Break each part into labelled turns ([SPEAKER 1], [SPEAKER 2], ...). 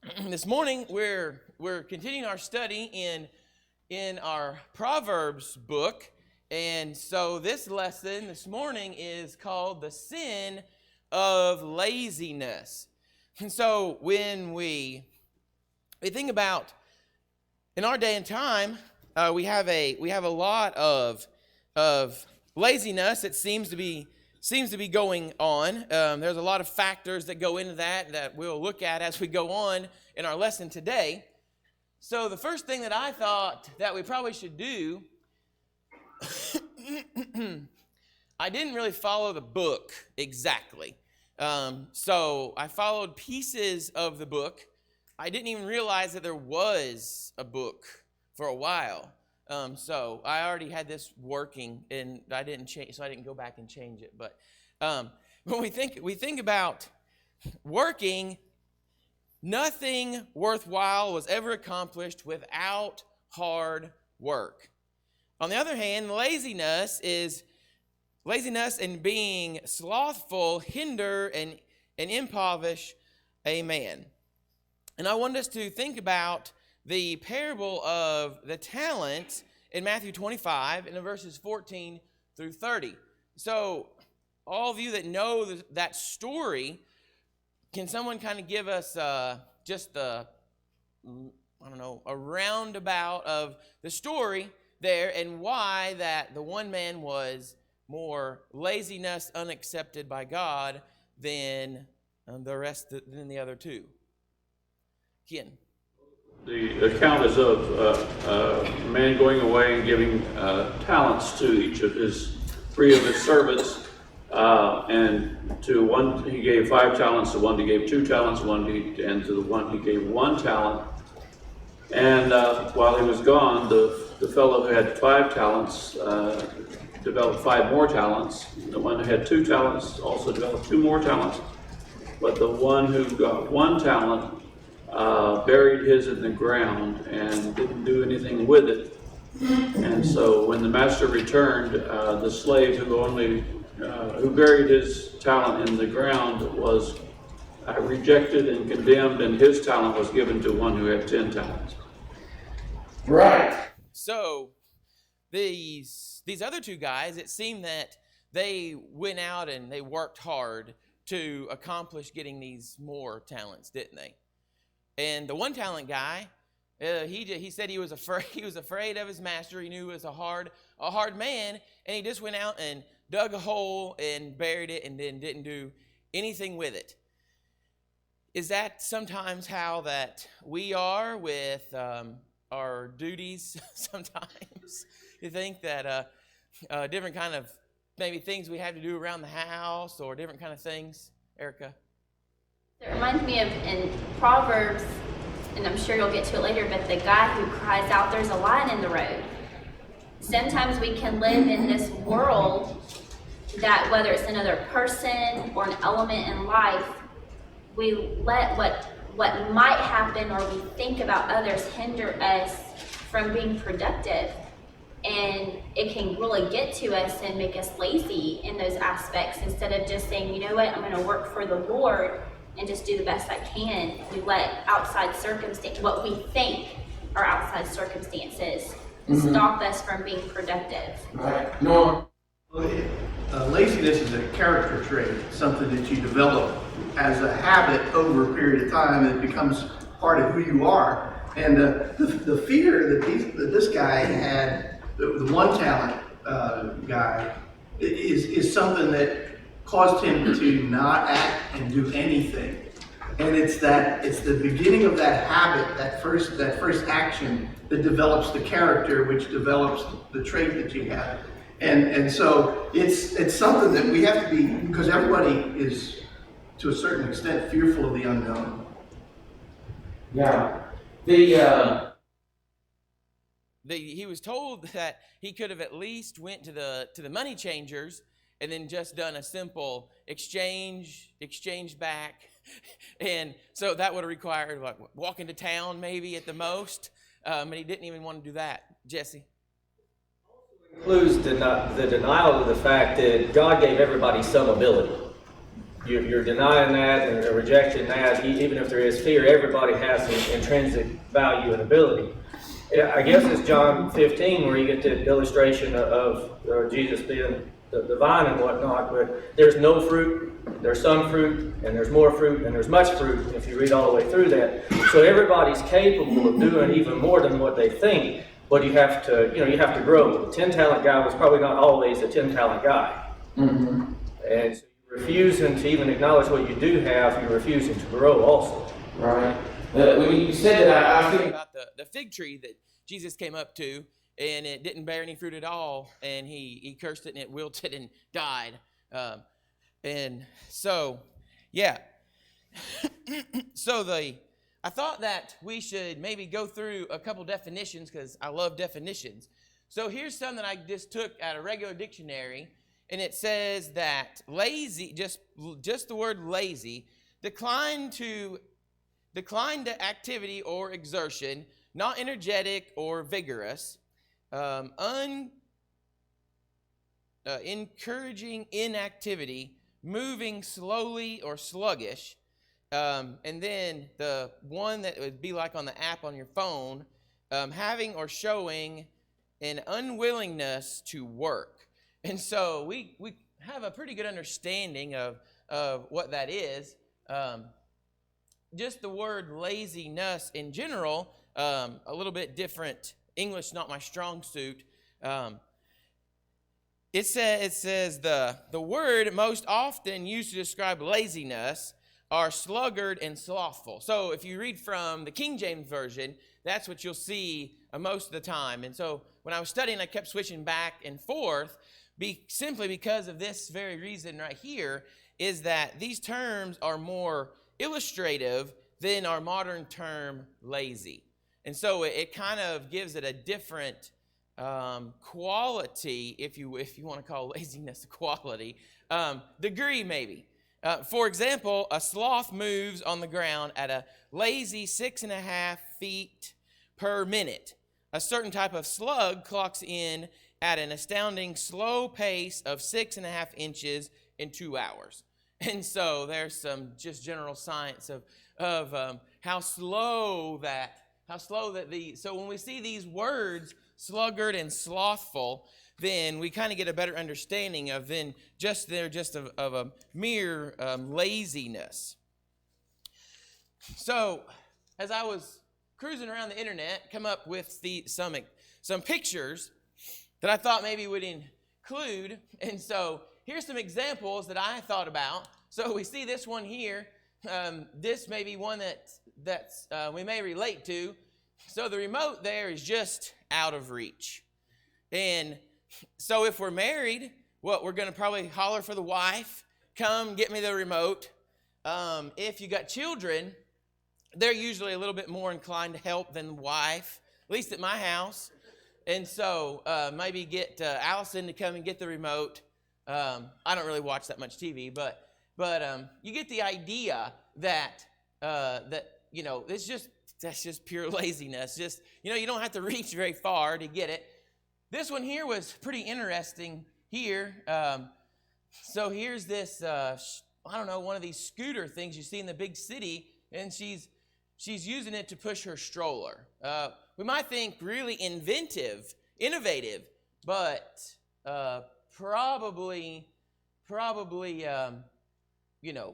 [SPEAKER 1] This morning we're continuing our study in our Proverbs book, and so this lesson this morning is called the sin of laziness. And so when we think about in our day and time, we have a lot of laziness that seems to be going on. There's a lot of factors that go into that we'll look at as we go on in our lesson today. So the first thing that I thought that we probably should do, I didn't really follow the book exactly. So I followed pieces of the book. I didn't even realize that there was a book for a while. So I already had this working, and I didn't change, so I didn't go back and change it. But when we think about working, nothing worthwhile was ever accomplished without hard work. On the other hand, laziness and being slothful hinder and impoverish a man. And I want us to think about the parable of the talents in Matthew 25 in the verses 14 through 30. So all of you that know that story, can someone kind of give us just a roundabout of the story there and why that the one man was more laziness unaccepted by God than than the other two? Ken.
[SPEAKER 2] The account is of a man going away and giving talents to each of his three of his servants, and to one he gave 5 talents, to one he gave 2 talents, and to the one he gave 1 talent. And while he was gone, the fellow who had 5 talents developed 5 more talents. The one who had 2 talents also developed 2 more talents. But the one who got 1 talent buried his in the ground and didn't do anything with it. And so when the master returned, the slave who buried his talent in the ground was rejected and condemned, and his talent was given to one who had 10 talents.
[SPEAKER 1] Right. So these other 2 guys, it seemed that they went out and they worked hard to accomplish getting these more talents, didn't they? And the 1 talent guy, he said he was afraid of his master. He knew he was a hard man, and he just went out and dug a hole and buried it and then didn't do anything with it. Is that sometimes how that we are with our duties sometimes? You think that different kind of maybe things we have to do around the house or different kind of things? Erica?
[SPEAKER 3] It reminds me of in Proverbs, and I'm sure you'll get to it later, but the guy who cries out, "There's a lion in the road." Sometimes we can live in this world that whether it's another person or an element in life, we let what might happen or we think about others hinder us from being productive. And it can really get to us and make us lazy in those aspects. Instead of just saying, you know what, I'm going to work for the Lord and just do the best I can, we let outside circumstance, what we think are outside circumstances, stop us from being productive.
[SPEAKER 1] Right. No.
[SPEAKER 4] Laziness is a character trait, something that you develop as a habit over a period of time, and it becomes part of who you are. And the fear that this guy had, the 1 talent guy, is something that caused him to not act and do anything. And it's the beginning of that habit, that first action that develops the character, which develops the trait that you have. And so it's something that we have to be, because everybody is to a certain extent fearful of the unknown.
[SPEAKER 1] Yeah. He was told that he could have at least went to the money changers and then just done a simple exchange back. And so that would have required walking to town maybe at the most. And he didn't even want to do that. Jesse?
[SPEAKER 5] Includes the denial of the fact that God gave everybody some ability. you're denying that and rejecting that. Even if there is fear, everybody has an intrinsic value and ability. I guess it's John 15 where you get the illustration of Jesus being the vine and whatnot, but there's no fruit, there's some fruit, and there's more fruit, and there's much fruit if you read all the way through that. So everybody's capable of doing even more than what they think, but you have to grow. The 10-talent guy was probably not always a 10-talent guy. Mm-hmm. And so you're refusing to even acknowledge what you do have, you're refusing to grow also.
[SPEAKER 1] Right. When you said that, I was thinking about the fig tree that Jesus came up to, and it didn't bear any fruit at all, and he cursed it, and it wilted and died. And so, yeah. I thought that we should maybe go through a couple definitions, because I love definitions. So here's some that I just took out of regular dictionary, and it says that lazy, just the word lazy, decline to activity or exertion, not energetic or vigorous, encouraging inactivity, moving slowly or sluggish, and then the one that would be like on the app on your phone, having or showing an unwillingness to work. And so we have a pretty good understanding of what that is. Just the word laziness in general, a little bit different. English, not my strong suit. It says the word most often used to describe laziness are sluggard and slothful. So if you read from the King James Version, that's what you'll see most of the time. And so when I was studying, I kept switching back and forth, simply because of this very reason right here, is that these terms are more illustrative than our modern term lazy. And so it kind of gives it a different quality, if you want to call laziness a quality, degree maybe. For example, a sloth moves on the ground at a lazy 6.5 feet per minute. A certain type of slug clocks in at an astounding slow pace of 6.5 inches in 2 hours. And so there's some just general science of how slow that so when we see these words, sluggard and slothful, then we kind of get a better understanding of of a mere laziness. So as I was cruising around the internet, come up with some pictures that I thought maybe would include. And so here's some examples that I thought about. So we see this one here. This may be one that's we may relate to. So the remote there is just out of reach. And so if we're married, we're going to probably holler for the wife, come get me the remote. If you got children, they're usually a little bit more inclined to help than the wife, at least at my house. And so maybe get Allison to come and get the remote. I don't really watch that much TV, but you get the idea that that's just pure laziness. Just, you don't have to reach very far to get it. This one here was pretty interesting here. So here's this, one of these scooter things you see in the big city, and she's using it to push her stroller. We might think really innovative, but probably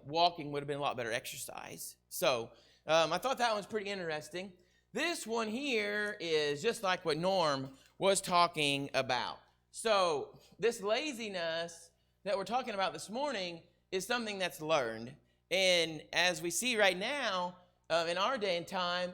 [SPEAKER 1] walking would have been a lot better exercise. So I thought that one's pretty interesting. This one here is just like what Norm was talking about. So this laziness that we're talking about this morning is something that's learned. And as we see right now, in our day and time,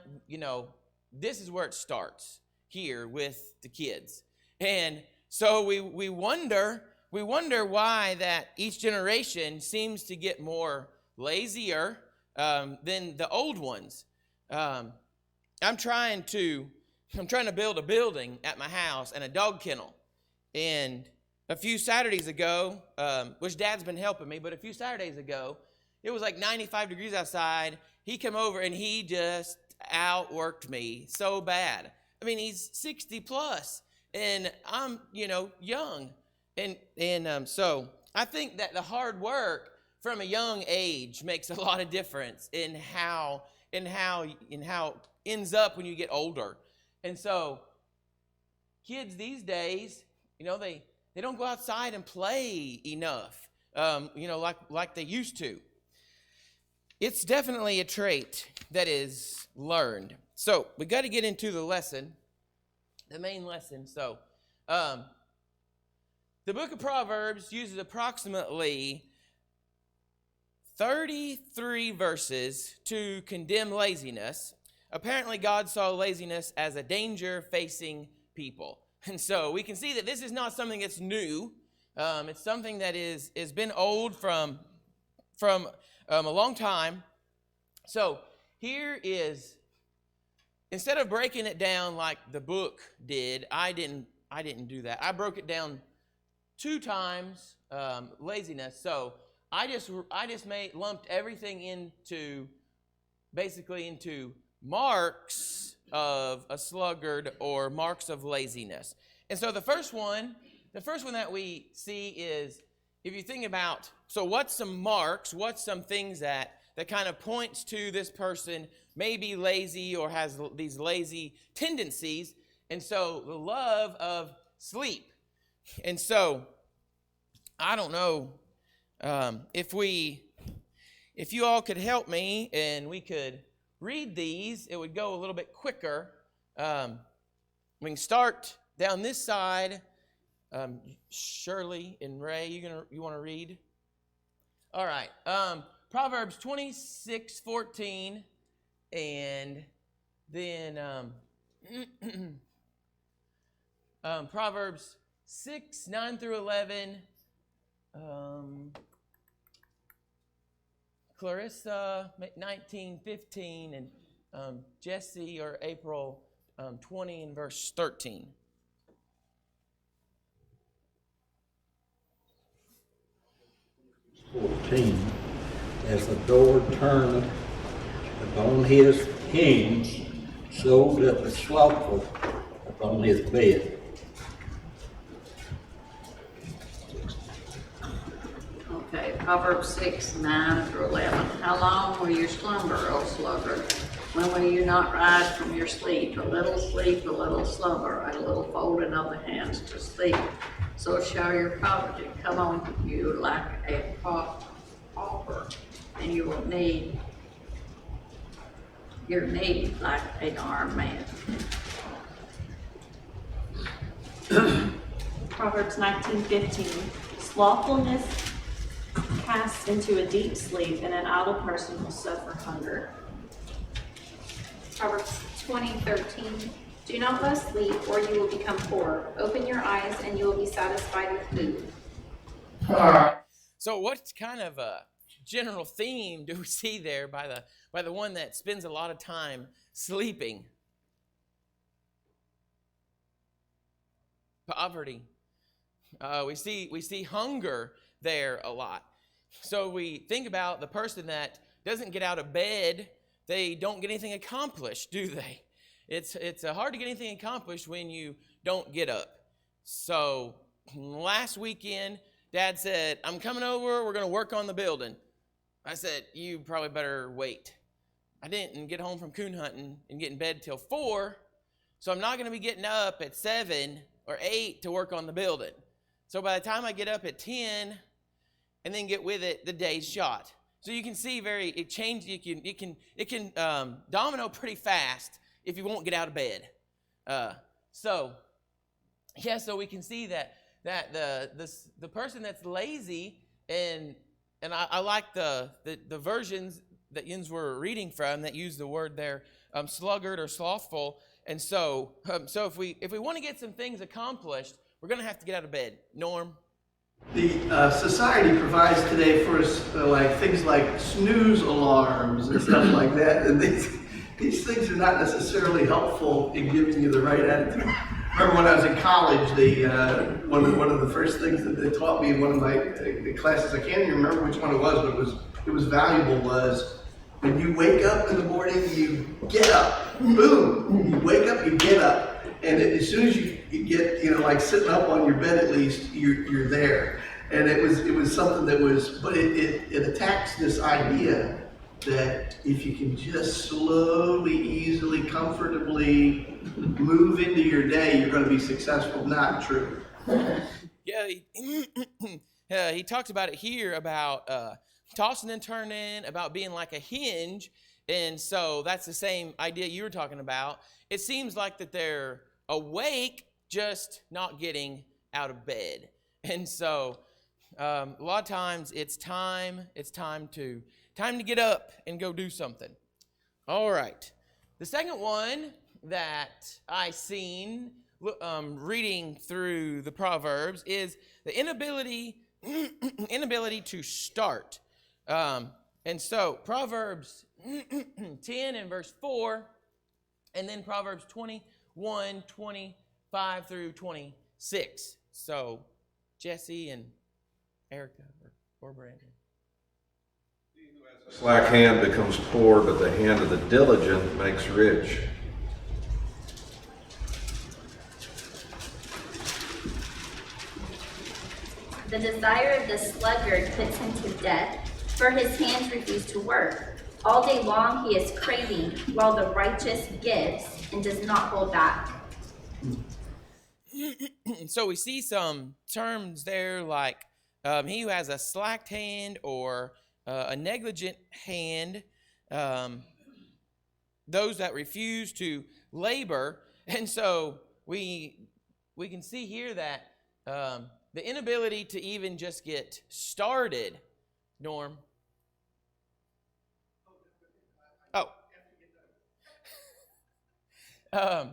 [SPEAKER 1] this is where it starts, here with the kids. And so we wonder why that each generation seems to get more lazier than the old ones. I'm trying to build a building at my house and a dog kennel. And a few Saturdays ago, which Dad's been helping me, but a few Saturdays ago, it was like 95 degrees outside. He came over and he just outworked me so bad. I mean, he's 60 plus and I'm, young. And so I think that the hard work from a young age makes a lot of difference in how ends up when you get older. And so kids these days, they don't go outside and play enough, like they used to. It's definitely a trait that is learned. So we got to get into the lesson, the main lesson. So the book of Proverbs uses approximately 33 verses to condemn laziness. Apparently, God saw laziness as a danger facing people. And so we can see that this is not something that's new. It's something that is been old from a long time. So here is, instead of breaking it down like the book did, I didn't do that. I broke it down 2 times, laziness. So I just lumped everything into marks of a sluggard or marks of laziness. And so the first one that we see is, if you think about, so what's some marks, what's some things that kind of points to this person may be lazy or has these lazy tendencies. And so the love of sleep. And so I don't know if you all could help me and we could read these, it would go a little bit quicker. We can start down this side. Shirley and Ray, you want to read? All right. Proverbs 26:14, and then Proverbs 6:9-11. Clarissa 19:15, and Jesse or April 20 and verse 13.
[SPEAKER 6] As the door turneth upon his hinge, so doth the slothful upon his bed.
[SPEAKER 7] Okay, Proverbs 6:9-11. How long will you slumber, O sluggard? When will you not rise from your sleep? A little slumber, a little folding of the hands to sleep. So shall your poverty come on you like a pauper, and you will need your need like an armed man.
[SPEAKER 8] Proverbs 19:15. Slothfulness casts into a deep sleep, and an idle person will suffer hunger.
[SPEAKER 3] Proverbs 20:13. Do not thus sleep, or you will become poor. Open your eyes, and you will be satisfied with food.
[SPEAKER 1] So what kind of a general theme do we see there by the one that spends a lot of time sleeping? Poverty. We see hunger there a lot. So we think about the person that doesn't get out of bed, they don't get anything accomplished, do they? It's hard to get anything accomplished when you don't get up. So last weekend, Dad said, I'm coming over, we're going to work on the building. I said, you probably better wait. I didn't get home from coon hunting and get in bed till 4, so I'm not going to be getting up at 7 or 8 to work on the building. So by the time I get up at 10 and then get with it, the day's shot. So you can see it changes. It can domino pretty fast if you won't get out of bed. So we can see that the person that's lazy, and I like the versions that Jens were reading from that use the word there, sluggard or slothful. And so if we want to get some things accomplished, we're going to have to get out of bed. Norm?
[SPEAKER 4] The society provides today for us things like snooze alarms and stuff like that, and these things are not necessarily helpful in giving you the right attitude. Remember when I was in college, one of the first things that they taught me in one of my classes, I can't even remember which one it was, but it was valuable, was when you wake up in the morning, you get up. Boom! You wake up, you get up. And as soon as you get, sitting up on your bed at least, you're there. And it was something that was, but it attacks this idea that if you can just slowly, easily, comfortably move into your day, you're going to be successful. Not true.
[SPEAKER 1] Yeah, he talks about it here about tossing and turning, about being like a hinge. And so that's the same idea you were talking about. It seems like that they're awake, just not getting out of bed. And so a lot of times it's time to get up and go do something. All right. The second one that I seen reading through the Proverbs is the inability to start. And so Proverbs 10 and verse 4, and then Proverbs 21, 25 through 26. So Jesse and Erica or Brandon.
[SPEAKER 9] Slack hand becomes poor, but the hand of the diligent makes rich.
[SPEAKER 3] The desire of the sluggard puts him to death, for his hands refuse to work. All day long he is craving, while the righteous gives and does not hold back.
[SPEAKER 1] So we see some terms there like he who has a slacked hand or a negligent hand, those that refuse to labor. And so we can see here that the inability to even just get started, Norm. Oh. I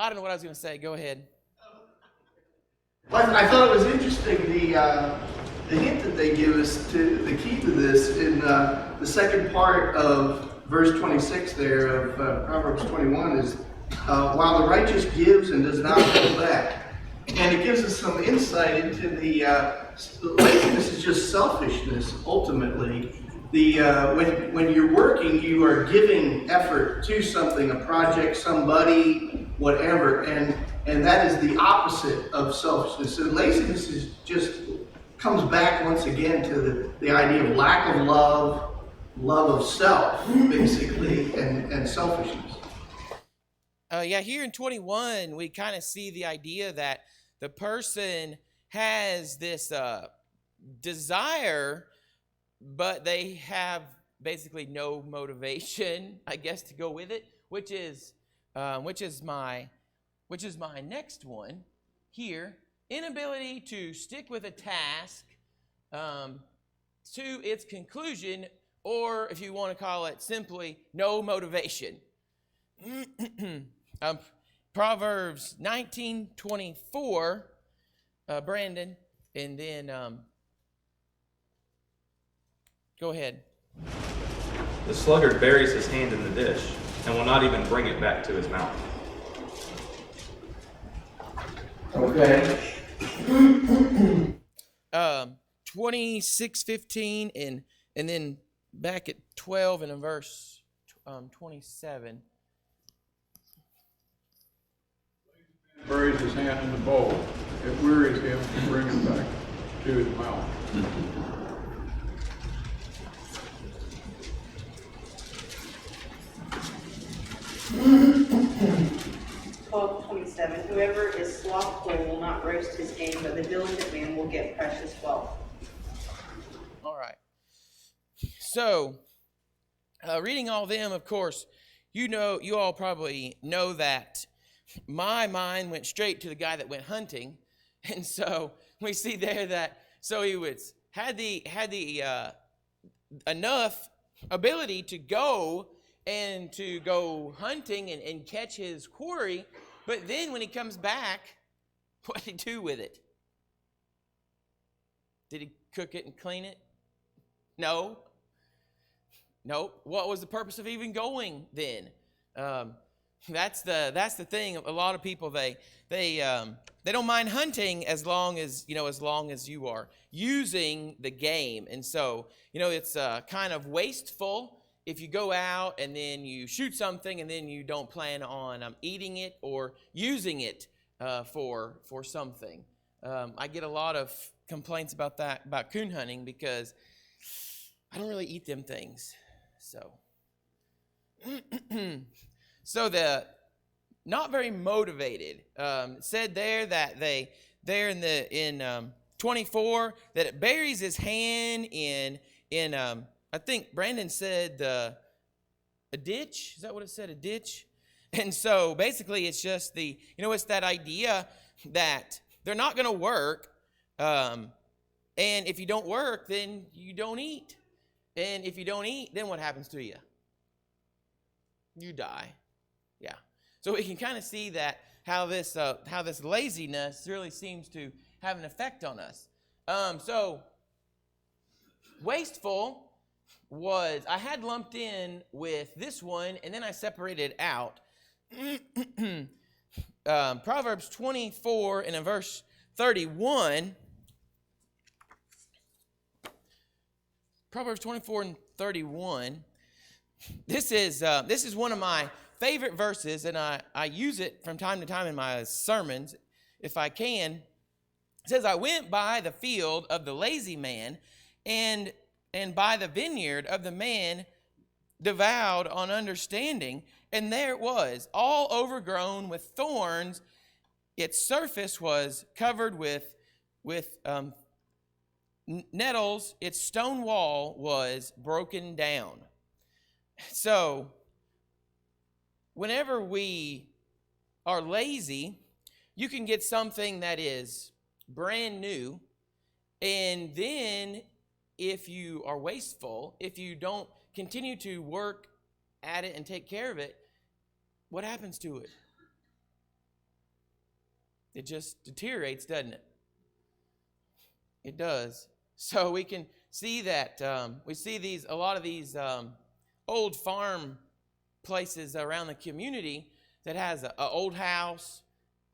[SPEAKER 1] don't know what I was going to say. Go ahead.
[SPEAKER 4] I thought it was interesting, the hint that they give us to the key to this in the second part of verse 26 there of Proverbs 21 is, while the righteous gives and does not hold back. And it gives us some insight into the laziness is just selfishness, ultimately. When you're working, you are giving effort to something, a project, somebody, whatever, and that is the opposite of selfishness. So laziness is just comes back once again to the idea of lack of love of self, basically, and selfishness.
[SPEAKER 1] Here in 21, we kind of see the idea that the person has this desire, but they have basically no motivation, I guess, to go with it, which is my next one here. Inability to stick with a task to its conclusion, or if you want to call it simply, no motivation. Proverbs 19:24, Brandon, and then go ahead.
[SPEAKER 10] The sluggard buries his hand in the dish and will not even bring it back to his mouth.
[SPEAKER 4] Okay.
[SPEAKER 1] 26:15 and then back at 12 and in verse 27.
[SPEAKER 2] Buries his hand in the bowl. It wearies him to bring it back to his mouth.
[SPEAKER 11] 12:27. Whoever is slothful will not roast his game, but the diligent man will get precious wealth.
[SPEAKER 1] All right. So, reading all them, of course, you all probably know that my mind went straight to the guy that went hunting, and so we see there that he had the enough ability to go hunting and catch his quarry, but then when he comes back, what did he do with it? Did he cook it and clean it? No. What was the purpose of even going then? That's the thing. A lot of people they don't mind hunting as long as you are using the game, and so it's kind of wasteful if you go out and then you shoot something and then you don't plan on eating it or using it for something. I get a lot of complaints about that, about coon hunting, because I don't really eat them things. So, so the not very motivated said there that there in 24 that it buries his hand in I think Brandon said a ditch. Is that what it said? A ditch. And so basically it's just it's that idea that they're not going to work. And if you don't work, then you don't eat. And if you don't eat, then what happens to you? You die. Yeah. So we can kind of see that how this laziness really seems to have an effect on us. So wasteful was, I had lumped in with this one, and then I separated out. Proverbs 24 and in verse 31. Proverbs 24 and 31. This is one of my favorite verses, and I use it from time to time in my sermons, if I can. It says, I went by the field of the lazy man, and by the vineyard of the man devoured on understanding, and there it was, all overgrown with thorns. Its surface was covered with nettles. Its stone wall was broken down. So, whenever we are lazy, you can get something that is brand new, and then if you are wasteful, if you don't continue to work at it and take care of it, what happens to it? It just deteriorates, doesn't it? It does. So we can see that we see a lot of these old farm places around the community that has an old house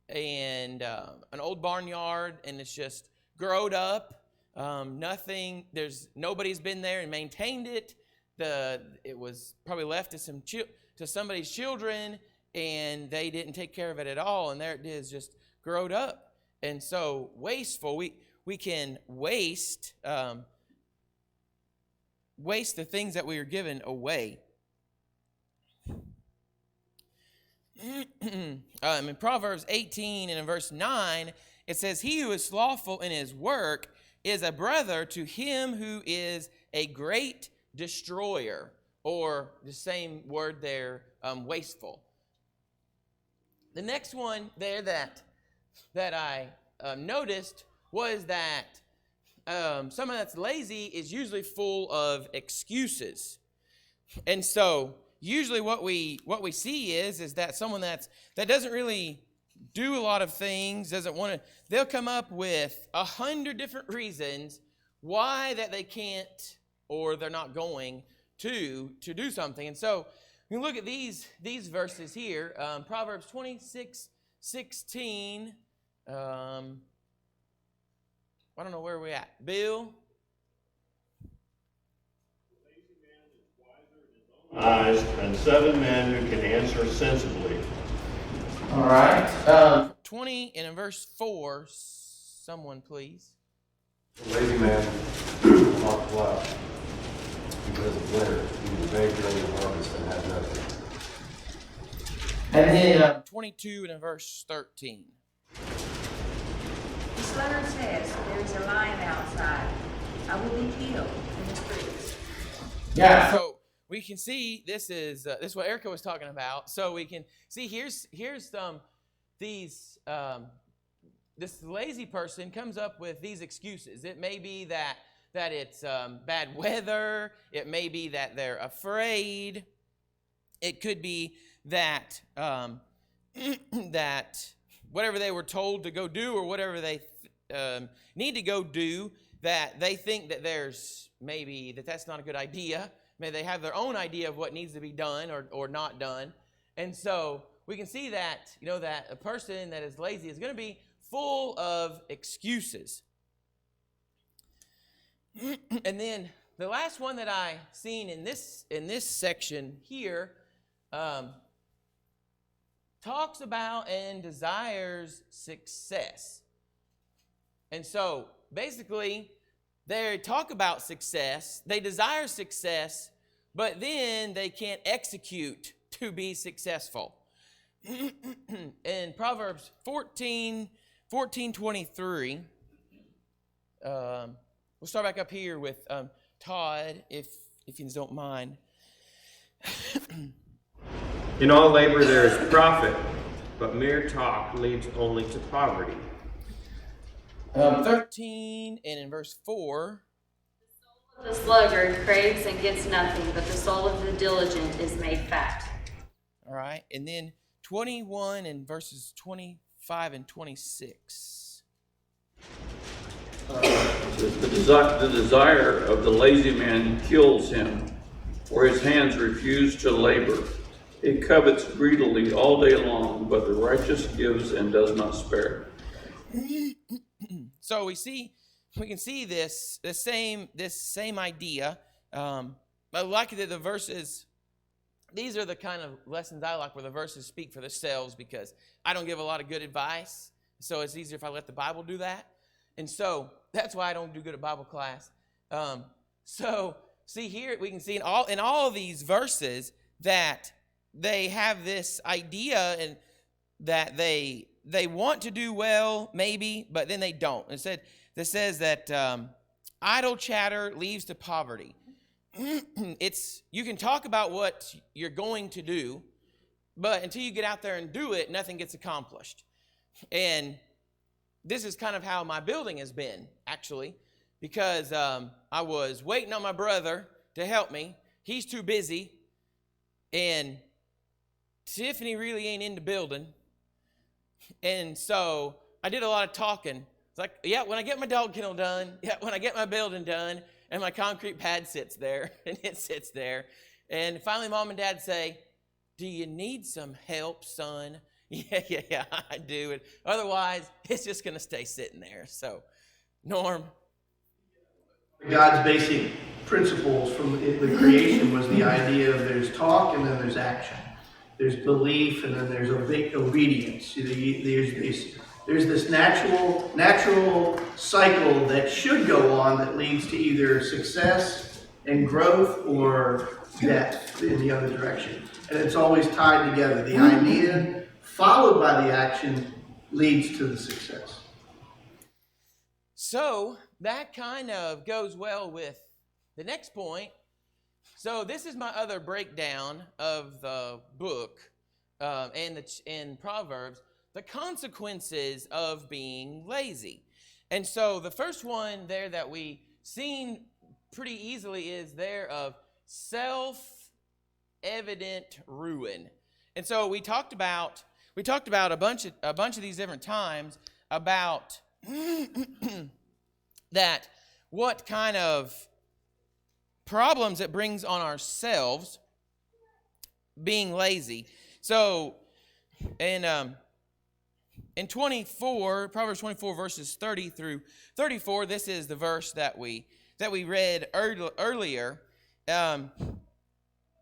[SPEAKER 1] and an old barnyard, and it's just growed up. Nobody's been there and maintained it. It was probably left to somebody's children, and they didn't take care of it at all, and there it is, just growed up. And so wasteful, we can waste the things that we are given away. In Proverbs 18 and in verse 9, it says, he who is slothful in his work is a brother to him who is a great destroyer, or the same word there, wasteful. The next one there that I noticed was that someone that's lazy is usually full of excuses. And so usually what we see is that someone that doesn't really do a lot of things, doesn't want to, they'll come up with 100 different reasons why that they can't or they're not going to do something. And so you look at these verses here, Proverbs 26:16. I don't know where we're at. Bill?
[SPEAKER 12] Eyes, and 7 men who can answer sensibly.
[SPEAKER 1] All right. 20 and in verse 4, someone please.
[SPEAKER 9] The lazy man will not plow because of winter. He will beg during the harvest and have nothing.
[SPEAKER 1] And then 22 and in verse 13.
[SPEAKER 13] The sluggard says, there is a lion outside. I will be killed in the streets.
[SPEAKER 1] Yeah. So we can see this is what Erica was talking about. So we can see here's this lazy person comes up with these excuses. It may be that it's bad weather. It may be that they're afraid. It could be that that whatever they were told to go do, or whatever they need to go do, that they think that that's not a good idea. Maybe they have their own idea of what needs to be done or not done. And so we can see that, that a person that is lazy is going to be full of excuses. And then the last one that I seen in this section here talks about and desires success. And so basically, they talk about success, they desire success, but then they can't execute to be successful. In Proverbs 14:23, we'll start back up here with Todd, if you don't mind.
[SPEAKER 14] In all labor there is profit, but mere talk leads only to poverty.
[SPEAKER 1] 13 and in verse 4.
[SPEAKER 15] The sluggard craves and gets nothing, but the soul of the diligent is made fat.
[SPEAKER 1] All right, and then 21 and verses 25 and 26.
[SPEAKER 2] The desire of the lazy man kills him, for his hands refuse to labor. He covets greedily all day long, but the righteous gives and does not spare.
[SPEAKER 1] So we can see this same idea. I like that the verses. These are the kind of lessons I like, where the verses speak for themselves, because I don't give a lot of good advice. So it's easier if I let the Bible do that. And so that's why I don't do good at Bible class. So see here, we can see in all of these verses that they have this idea, and that they want to do well, maybe, but then they don't. Instead, this says that idle chatter leads to poverty. You can talk about what you're going to do, but until you get out there and do it, nothing gets accomplished. And this is kind of how my building has been, actually, because I was waiting on my brother to help me. He's too busy, and Tiffany really ain't into building. And so I did a lot of talking. It's like, yeah, when I get my dog kennel done, yeah, when I get my building done, and my concrete pad sits there, and it sits there. And finally, Mom and Dad say, do you need some help, son? Yeah, I do. And otherwise, it's just going to stay sitting there. So, Norm.
[SPEAKER 4] God's basic principles from the creation was the idea of there's talk and then there's action. There's belief and then there's obedience. There's this natural cycle that should go on that leads to either success and growth or death in the other direction. And it's always tied together. The idea followed by the action leads to the success.
[SPEAKER 1] So that kind of goes well with the next point. So this is my other breakdown of the book and Proverbs. The consequences of being lazy. And so the first one there that we seen pretty easily is there of self-evident ruin. And so we talked about a bunch of these different times about that what kind of problems it brings on ourselves being lazy. So in 24, Proverbs 24, verses 30 through 34, this is the verse that we read earlier.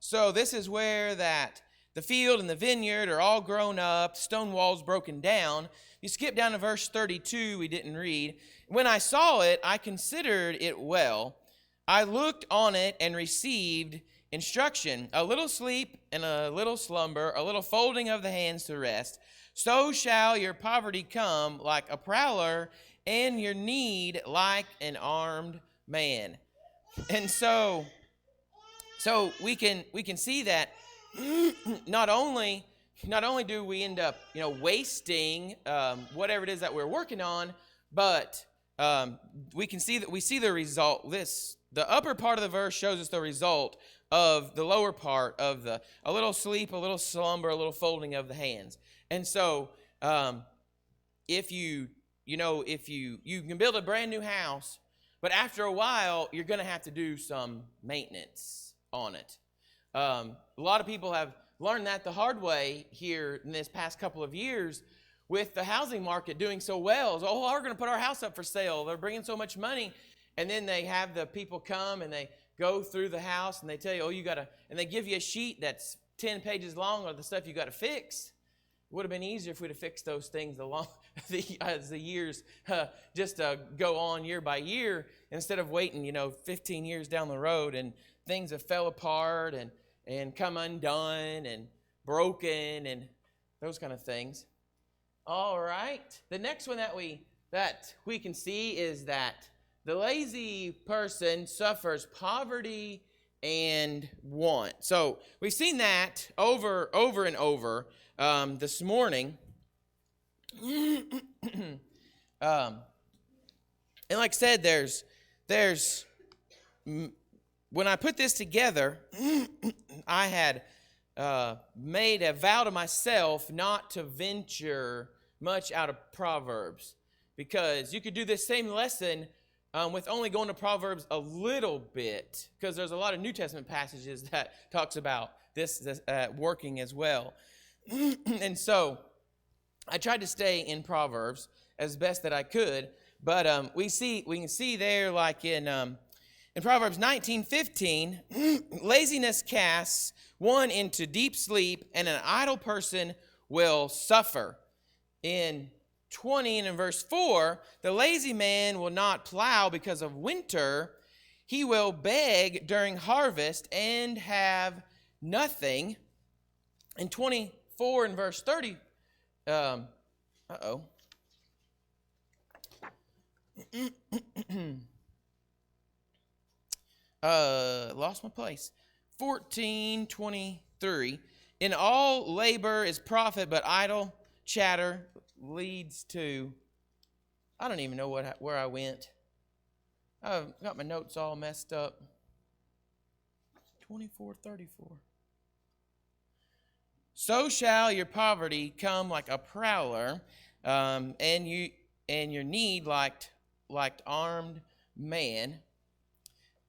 [SPEAKER 1] So this is where that the field and the vineyard are all grown up, stone walls broken down. You skip down to verse 32, we didn't read. When I saw it, I considered it well. I looked on it and received instruction. A little sleep and a little slumber, a little folding of the hands to rest. So shall your poverty come like a prowler, and your need like an armed man. And so we can see that not only do we end up wasting whatever it is that we're working on, but we see the result. The upper part of the verse shows us the result of the lower part of a little sleep, a little slumber, a little folding of the hands. And so, if you can build a brand new house, but after a while, you're going to have to do some maintenance on it. A lot of people have learned that the hard way here in this past couple of years with the housing market doing so well. So, we're going to put our house up for sale. They're bringing so much money. And then they have the people come and they go through the house and they tell you, and they give you a sheet that's 10 pages long of the stuff you got to fix. would have been easier if we'd have fixed those things as the years just go on year by year, instead of waiting, 15 years down the road and things have fell apart and come undone and broken and those kind of things. All right. The next one that we can see is that the lazy person suffers poverty and want. So we've seen that over and over this morning. And like I said, there's when I put this together, I had made a vow to myself not to venture much out of Proverbs, because you could do this same lesson with only going to Proverbs a little bit, because there's a lot of New Testament passages that talks about this working as well. And so I tried to stay in Proverbs as best that I could, but we can see there, like in Proverbs 19:15, laziness casts one into deep sleep, and an idle person will suffer. In 20 and in verse 4, the lazy man will not plow because of winter. He will beg during harvest and have nothing. In 24 and verse 30, lost my place. 14:23. In all labor is profit, but idle chatter leads to, I don't even know where I went. I've got my notes all messed up. 24:34. So shall your poverty come like a prowler, and your need like armed man.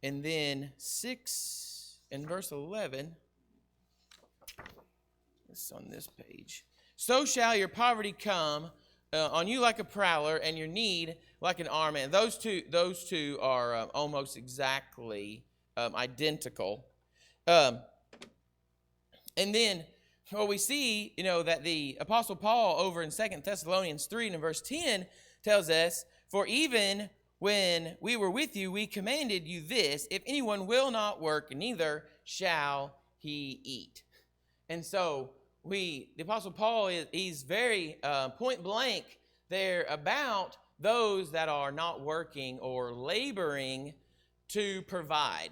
[SPEAKER 1] And then 6 and verse 11. It's on this page. So shall your poverty come on you like a prowler, and your need like an armed man. Those two are almost exactly identical. And then we see, that the Apostle Paul over in 2 Thessalonians 3 and verse 10 tells us, for even when we were with you, we commanded you this, if anyone will not work, neither shall he eat. And so the Apostle Paul, he's very point blank there about those that are not working or laboring to provide.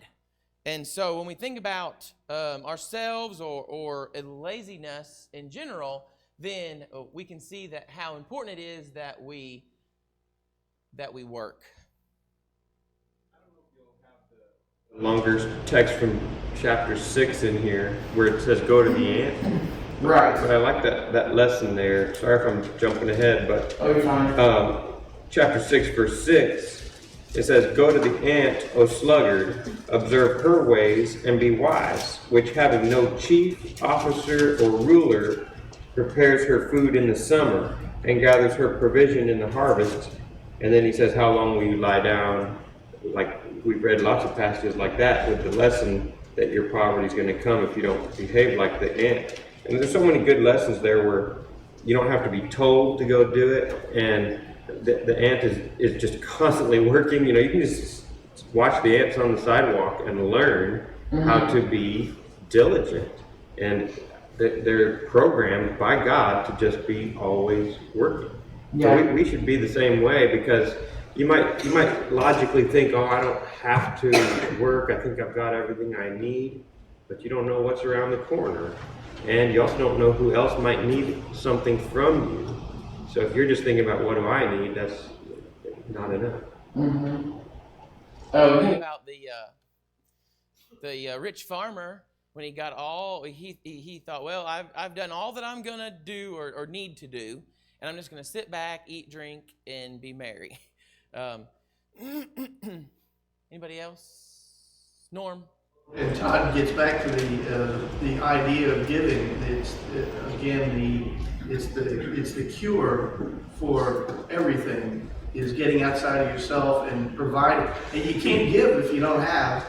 [SPEAKER 1] And so when we think about ourselves or laziness in general, then we can see that how important it is that we work.
[SPEAKER 14] Longer text from chapter 6 in here where it says go to the ant.
[SPEAKER 4] Right.
[SPEAKER 14] But I like that lesson there. Sorry if I'm jumping ahead, but chapter 6 verse 6, it says, go to the ant, O sluggard, observe her ways and be wise, which having no chief, officer, or ruler, prepares her food in the summer and gathers her provision in the harvest. And then he says, how long will you lie down? Like we've read lots of passages like that with the lesson that your poverty is going to come if you don't behave like the ant. And there's so many good lessons there where you don't have to be told to go do it, and the ant is just constantly working. You can just watch the ants on the sidewalk and learn how to be diligent. And they're programmed by God to just be always working. Yeah. So we should be the same way, because you might logically think, oh, I don't have to work. I think I've got everything I need. But you don't know what's around the corner. And you also don't know who else might need something from you. So if you're just thinking about what do I need, that's not enough.
[SPEAKER 1] Mm-hmm. About the rich farmer, when he got he thought, well, I've done all that I'm gonna do or need to do, and I'm just gonna sit back, eat, drink, and be merry. Anybody else? Norm?
[SPEAKER 4] And Todd gets back to the idea of giving. It's the cure for everything. Is getting outside of yourself and providing. And you can't give if you don't have.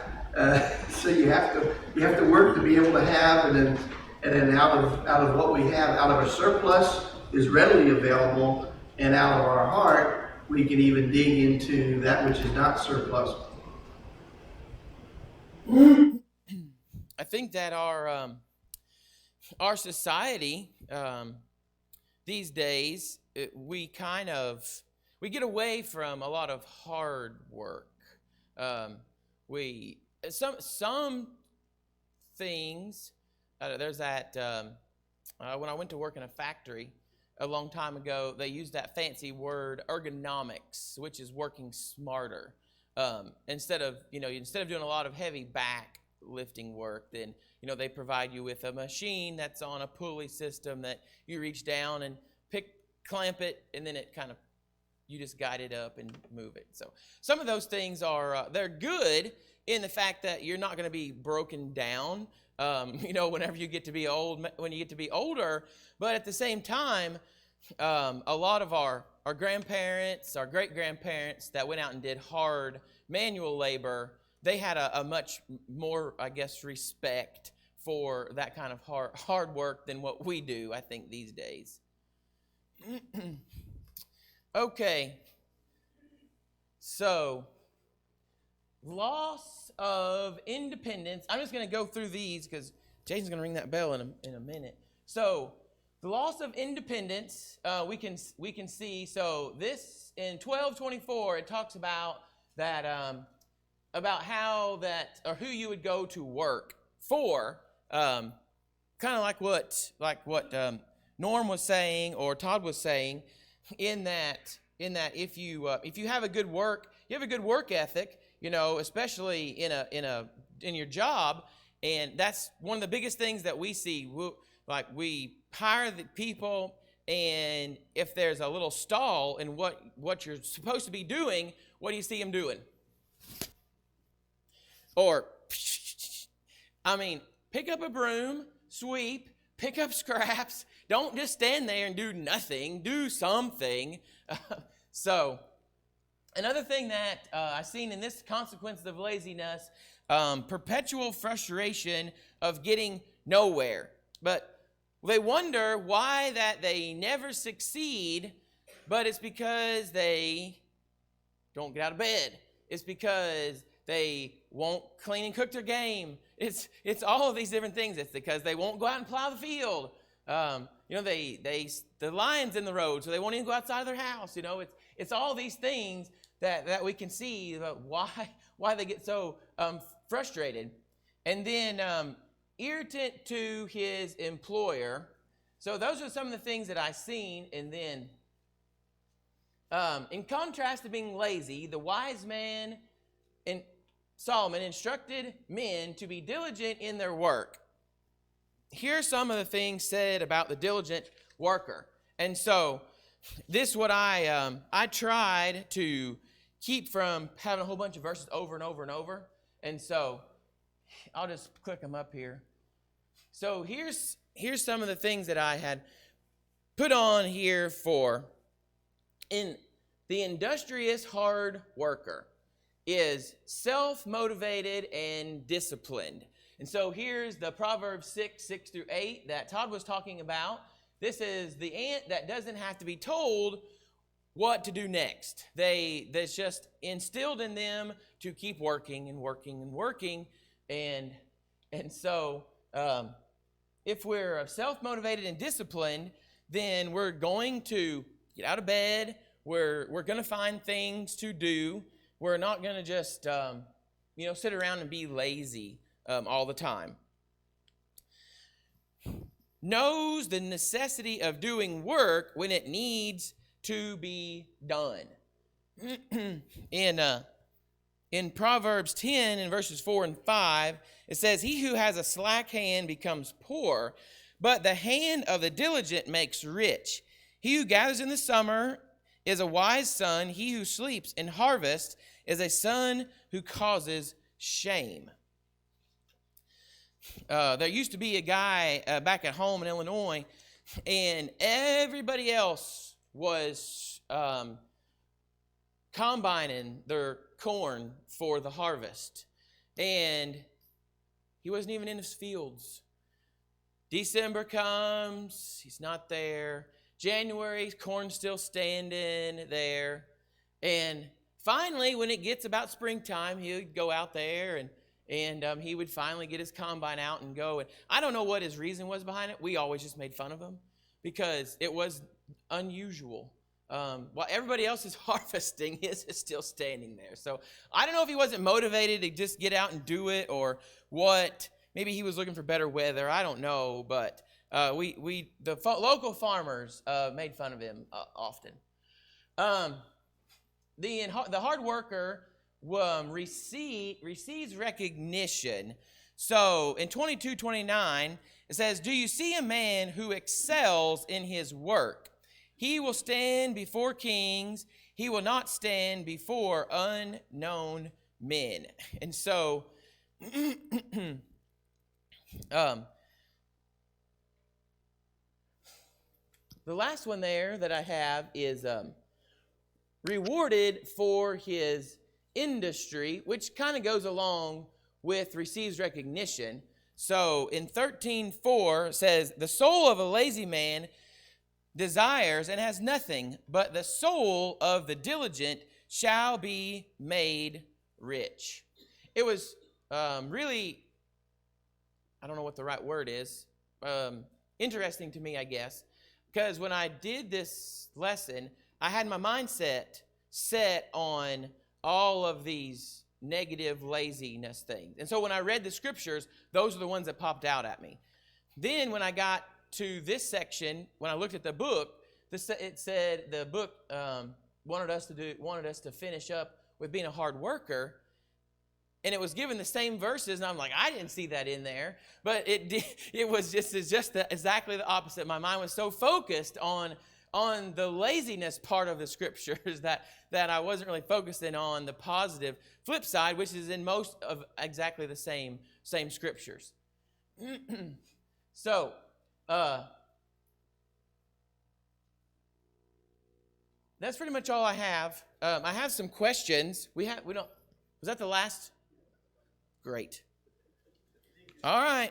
[SPEAKER 4] So you have to work to be able to have, and then And then out of what we have, out of our surplus is readily available, and out of our heart, we can even dig into that which is not surplus.
[SPEAKER 1] I think that our society these days, we get away from a lot of hard work. Some things. There's that. When I went to work in a factory a long time ago, they used that fancy word ergonomics, which is working smarter. Instead of doing a lot of heavy back lifting work, then they provide you with a machine that's on a pulley system that you reach down and clamp it, and then it kind of, you just guide it up and move it. So some of those things are they're good in the fact that you're not going to be broken down whenever you get to be old, when you get to be older. But at the same time, a lot of our grandparents, our great-grandparents that went out and did hard manual labor, they had a much more, I guess, respect for that kind of hard work than what we do, I think, these days. Okay. So, loss of independence. I'm just going to go through these because Jason's going to ring that bell in a minute. So, the loss of independence, we can see. So, this in 12:24, it talks about that. About how that, or who you would go to work for, kind of like what Norm was saying or Todd was saying, in that if you have a good work, you have a good work ethic, especially in your job, and that's one of the biggest things that we see. We hire the people, and if there's a little stall in what you're supposed to be doing, what do you see them doing? Or, pick up a broom, sweep, pick up scraps. Don't just stand there and do nothing. Do something. So, another thing that I've seen in this consequences of laziness, perpetual frustration of getting nowhere. But they wonder why that they never succeed, but it's because they don't get out of bed. It's because they won't clean and cook their game. It's all of these different things. It's because they won't go out and plow the field. The line's in the road, so they won't even go outside of their house. It's all these things that we can see about why they get so frustrated. And then irritant to his employer. So those are some of the things that I've seen. And then in contrast to being lazy, the wise man and Solomon instructed men to be diligent in their work. Here are some of the things said about the diligent worker. And so this is what I tried to keep from having a whole bunch of verses over and over and over. And so I'll just click them up here. So here's some of the things that I had put on here for in the industrious hard worker is self-motivated and disciplined. And so here's the Proverbs 6:6-8 that Todd was talking about. This is the ant that doesn't have to be told what to do next. That's just instilled in them to keep working and working and working. And so if we're self-motivated and disciplined, then we're going to get out of bed. We're going to find things to do. We're not going to just, sit around and be lazy all the time. Knows the necessity of doing work when it needs to be done. In Proverbs 10, in verses 4 and 5, it says, "He who has a slack hand becomes poor, but the hand of the diligent makes rich. He who gathers in the summer is a wise son. He who sleeps in harvest is a son who causes shame." There used to be a guy back at home in Illinois, and everybody else was combining their corn for the harvest. And he wasn't even in his fields. December comes, he's not there. January, corn's still standing there. And finally, when it gets about springtime, he would go out there and he would finally get his combine out and go. And I don't know what his reason was behind it. We always just made fun of him because it was unusual. While everybody else is harvesting, his is still standing there. So I don't know if he wasn't motivated to just get out and do it or what. Maybe he was looking for better weather. I don't know, but local farmers made fun of him often. The hard worker receives recognition. So in 22:29, it says, "Do you see a man who excels in his work? He will stand before kings. He will not stand before unknown men." And so, the last one there that I have is rewarded for his industry, which kind of goes along with receives recognition. So in 13:4 it says, "The soul of a lazy man desires and has nothing, but the soul of the diligent shall be made rich." It was really, I don't know what the right word is, interesting to me, I guess, because when I did this lesson, I had my mindset set on all of these negative laziness things. And so when I read the scriptures, those are the ones that popped out at me. Then when I got to this section, when I looked at the book, it said the book wanted us to finish up with being a hard worker. And it was given the same verses, and I'm like, I didn't see that in there. But it was just exactly the opposite. My mind was so focused on the laziness part of the scriptures that I wasn't really focusing on the positive flip side, which is in most of exactly the same scriptures. So, that's pretty much all I have. I have some questions. Was that the last? Great. All right.